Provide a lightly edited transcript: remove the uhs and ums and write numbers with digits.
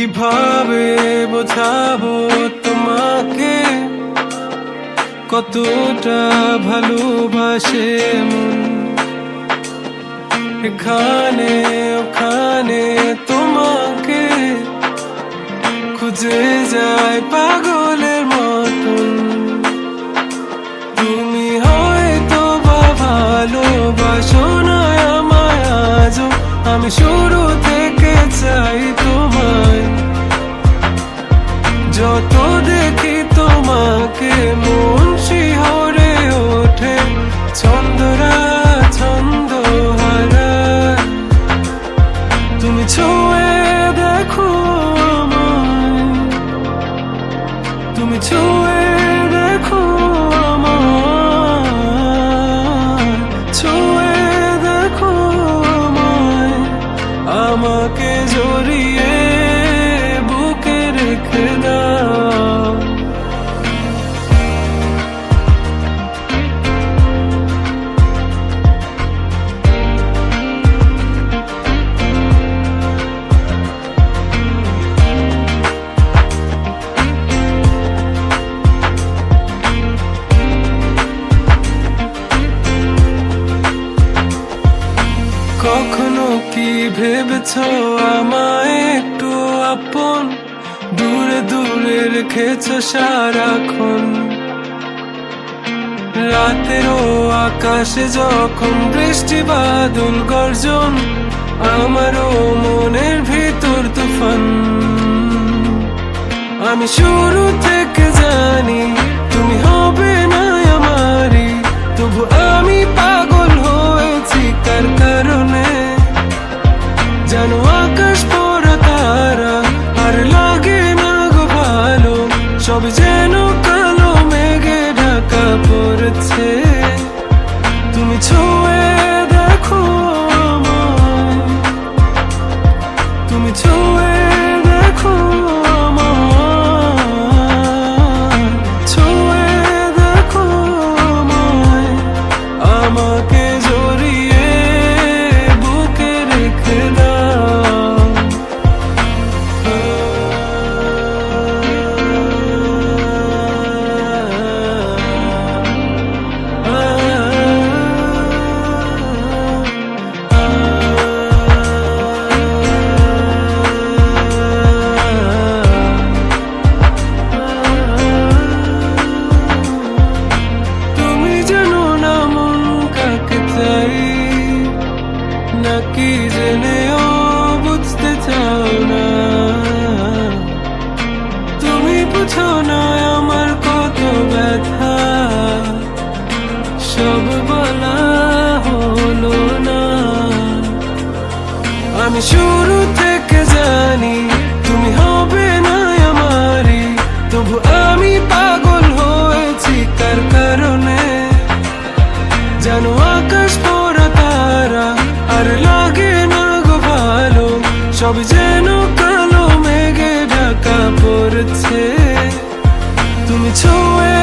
কিভাবে বোঝাবো তোমাকে কতটা ভালোবাসে মন। এখানে ওখানে তোমাকে খুঁজে যায় পাগলের মতন। তুমি হয়তো বা ভালোবাসো না আমায় আজও, আমি শুরু থেকে চাই তোমায়। যত দেখি তোমাকে মন শিহরে ওঠে, ছন্দরা ছন্দ হারায়। তুমি ছুঁয়ে দেখো আমায়, তুমি ছুঁয়ে দেখো আমায়, ছুঁয়ে দেখো আমায়। আমাকে জড়িয়ে বুকে রেখে দাও। কখনো কি ভেবেছো আমায় একটু আপন, দূরে দূরে রেখেছো সারাক্ষণ। রাতেরও আকাশে যখন বৃষ্টি বাদল গর্জন, আমারও মনের ভিতর তুফান। আমি শুরু থেকে জানি তুমি হবে না আমারই, তবু আমি পাগল হয়েছি কার কারণে। জানো আকাশ পড়া তারা আর লাগে না গো ভালো, সব যেন কালো মেঘে ঢাকা পড়েছে। তুমি ছুঁয়ে দেখো আমায়, তুমি ছুঁয়ে দেখো আমায়, ছুঁয়ে দেখো আমায়। আমাকে জড়িয়ে বুকে রেখে দাও। তুমি জানো না মন কাকে চাই, নাকি জেনেও বুঝতে চাও না। তুমি বুঝো না আমার কত ব্যথা, সব বলা হলো না। আমি শুরু থেকে জানি তুমি হবে না আমারই, তবু আমি পাগল হয়েছি কার কারণে। জানো আকাশ পড়া তারা আর লাগে না গো ভালো, সব যেন কালো মেঘে ঢাকা পড়েছে। তুমি ছুঁয়ে